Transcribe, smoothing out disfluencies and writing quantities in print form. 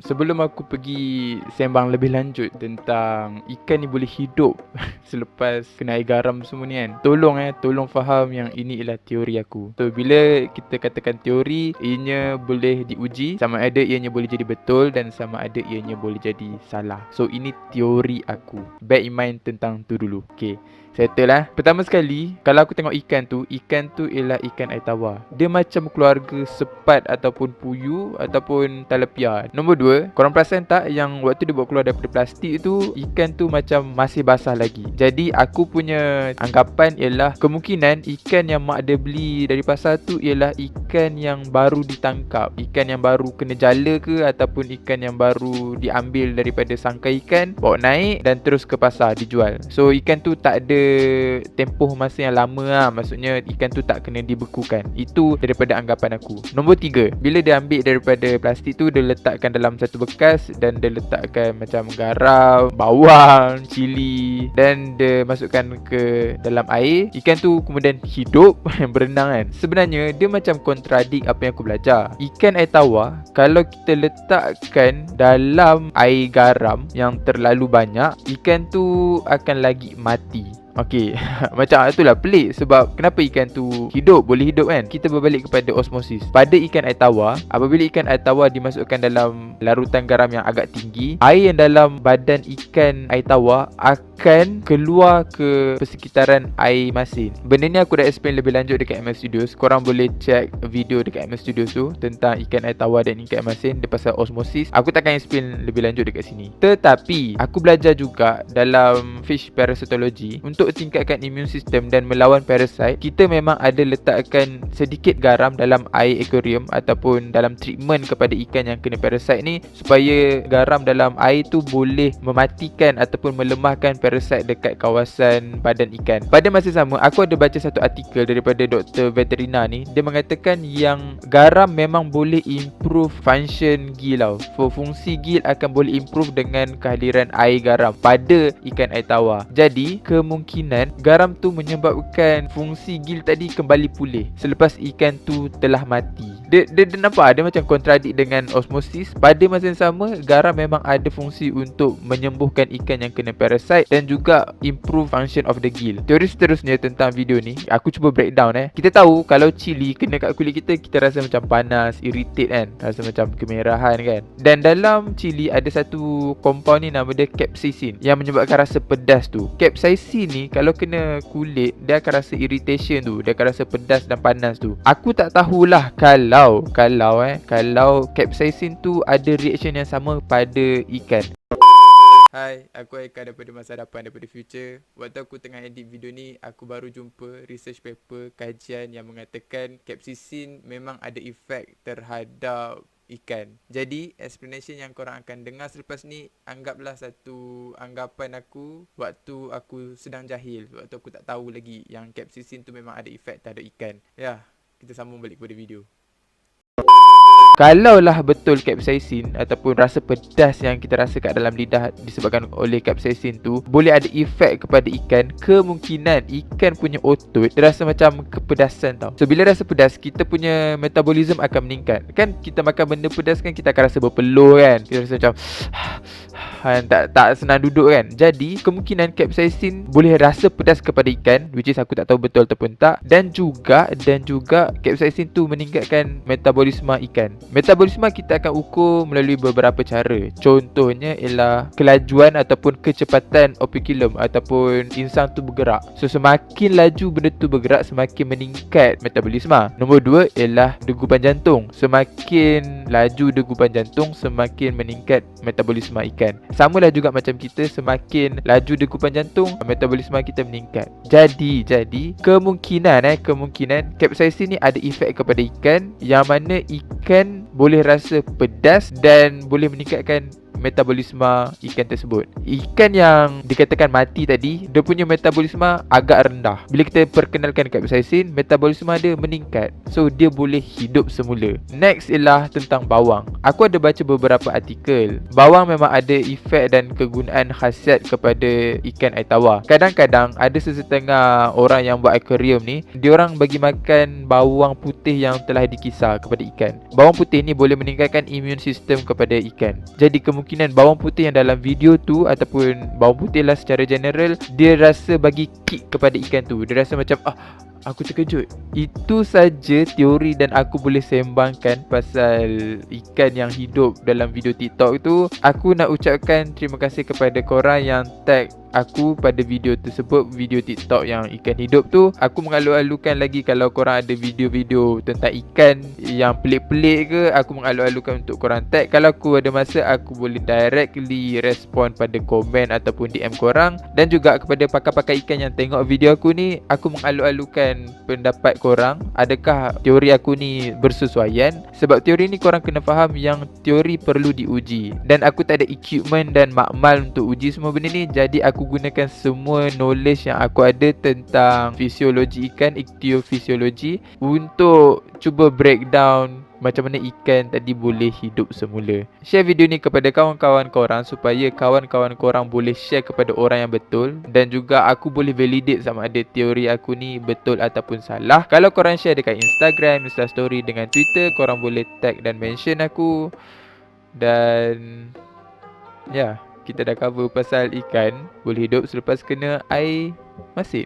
Sebelum aku pergi sembang lebih lanjut tentang ikan ni boleh hidup selepas kena air garam semua ni kan, tolong faham yang ini ialah teori aku. So bila kita katakan teori, ianya boleh diuji, sama ada ianya boleh jadi betul dan sama ada ianya boleh jadi salah. So ini teori aku. Bear in mind tentang tu dulu. Okay, settle lah. Pertama sekali, kalau aku tengok ikan tu ialah ikan air tawar. Dia macam keluarga sepat ataupun puyuh ataupun talapia. Nombor dua, korang perasan tak yang waktu dia bawa keluar daripada plastik tu, ikan tu macam masih basah lagi. Jadi aku punya anggapan ialah kemungkinan ikan yang mak dia beli dari pasar tu ialah ikan yang baru ditangkap, ikan yang baru kena jala ke, ataupun ikan yang baru diambil daripada sangkai ikan, bawa naik dan terus ke pasar dijual. So ikan tu tak ada tempoh masa yang lama lah. Maksudnya ikan tu tak kena dibekukan. Itu daripada anggapan aku. Nombor tiga, bila dia ambil daripada plastik tu, dia letakkan dalam satu bekas dan dia letakkan macam garam, bawang, cili dan dia masukkan ke dalam air. Ikan tu kemudian hidup berenang kan. Sebenarnya dia macam kontradik apa yang aku belajar. Ikan air tawar kalau kita letakkan dalam air garam yang terlalu banyak, ikan tu akan lagi mati. Okey, macam itulah pelik sebab kenapa ikan tu boleh hidup kan? Kita berbalik kepada osmosis. Pada ikan air tawar, apabila ikan air tawar dimasukkan dalam larutan garam yang agak tinggi, air yang dalam badan ikan air tawar akan keluar ke persekitaran air masin. Benda ni aku dah explain lebih lanjut dekat ML Studios. Korang boleh check video dekat ML Studios tu tentang ikan air tawar dan ikan air masin, dia pasal osmosis. Aku takkan explain lebih lanjut dekat sini. Tetapi aku belajar juga dalam fish parasitology, untuk tingkatkan immune system dan melawan parasite, kita memang ada letakkan sedikit garam dalam air aquarium ataupun dalam treatment kepada ikan yang kena parasite ni, supaya garam dalam air tu boleh mematikan ataupun melemahkan parasite dekat kawasan badan ikan. Pada masa sama, aku ada baca satu artikel daripada doktor veterina ni. Dia mengatakan yang garam memang boleh improve function gill tau. Fungsi gill akan boleh improve dengan kehadiran air garam pada ikan air tawar. Jadi kemungkinan garam tu menyebabkan fungsi gill tadi kembali pulih selepas ikan tu telah mati. Dia nampak dia macam kontradik dengan osmosis. Pada masa yang sama, garam memang ada fungsi untuk menyembuhkan ikan yang kena parasite dan juga improve function of the gill. Teori seterusnya tentang video ni, aku cuba breakdown. Kita tahu kalau cili kena kat kulit kita, kita rasa macam panas, irritate kan, rasa macam kemerahan kan. Dan dalam cili ada satu compound ni nama dia capsaicin yang menyebabkan rasa pedas tu. Capsaicin ni kalau kena kulit, dia akan rasa irritation tu, dia akan rasa pedas dan panas tu. Aku tak tahulah kalau capsaicin tu ada reaction yang sama pada ikan. Hai, aku Aika daripada masa hadapan, daripada future. Waktu aku tengah edit video ni, aku baru jumpa research paper kajian yang mengatakan capsaicin memang ada efek terhadap ikan. Jadi explanation yang korang akan dengar selepas ni, anggaplah satu anggapan aku waktu aku sedang jahil, waktu aku tak tahu lagi yang capsaicin tu memang ada efek terhadap ikan. Ya, kita sambung balik kepada video. Kalaulah betul capsaicin ataupun rasa pedas yang kita rasa kat dalam lidah disebabkan oleh capsaicin tu boleh ada efek kepada ikan, kemungkinan ikan punya otot dia rasa macam kepedasan tau. So bila rasa pedas, kita punya metabolism akan meningkat. Kan kita makan benda pedas kan, kita akan rasa berpeluh kan, kita rasa macam tak senang duduk kan. Jadi kemungkinan capsaicin boleh rasa pedas kepada ikan, which is aku tak tahu betul ataupun tak. Dan juga capsaicin tu meningkatkan metabolisme ikan. Metabolisme kita akan ukur melalui beberapa cara. Contohnya ialah kelajuan ataupun kecepatan opiculum ataupun insang tu bergerak. So semakin laju benda tu bergerak, semakin meningkat metabolisme. Nombor 2 ialah degupan jantung. Semakin laju degupan jantung, semakin meningkat metabolisme ikan. Samalah juga macam kita, semakin laju degupan jantung, metabolisme kita meningkat. Jadi kemungkinan capsaicin ni ada efek kepada ikan, yang mana ikan boleh rasa pedas dan boleh meningkatkan metabolisme ikan tersebut. Ikan yang dikatakan mati tadi, dia punya metabolisme agak rendah. Bila kita perkenalkan capsaicin, metabolisme dia meningkat. So dia boleh hidup semula. Next ialah tentang bawang. Aku ada baca beberapa artikel. Bawang memang ada efek dan kegunaan khasiat kepada ikan air tawar. Kadang-kadang ada sesetengah orang yang buat akuarium ni, diorang bagi makan bawang putih yang telah dikisar kepada ikan. Bawang putih ni boleh meningkatkan immune system kepada ikan. Jadi kemungkinan bawang putih yang dalam video tu, ataupun bawang putih lah secara general, dia rasa bagi kick kepada ikan tu. Dia rasa macam aku terkejut. Itu saja teori dan aku boleh sembangkan pasal ikan yang hidup dalam video TikTok tu. Aku nak ucapkan terima kasih kepada korang yang tag aku pada video tersebut, video TikTok yang ikan hidup tu. Aku mengalu-alukan lagi kalau korang ada video-video tentang ikan yang pelik-pelik ke, aku mengalu-alukan untuk korang tag. Kalau aku ada masa, aku boleh directly respon pada komen ataupun DM korang. Dan juga kepada pakar-pakar ikan yang tengok video aku ni, aku mengalu-alukan pendapat korang. Adakah teori aku ni bersesuaian? Sebab teori ni korang kena faham yang teori perlu diuji, dan aku tak ada equipment dan makmal untuk uji semua benda ni. Jadi aku gunakan semua knowledge yang aku ada tentang fisiologi ikan, ichthyofisiologi, untuk cuba breakdown macam mana ikan tadi boleh hidup semula. Share video ni kepada kawan-kawan korang supaya kawan-kawan korang boleh share kepada orang yang betul, dan juga aku boleh validate sama ada teori aku ni betul ataupun salah. Kalau korang share dekat Instagram, Instastory dengan Twitter, korang boleh tag dan mention aku. Dan ya, kita dah cover pasal ikan boleh hidup selepas kena air masin.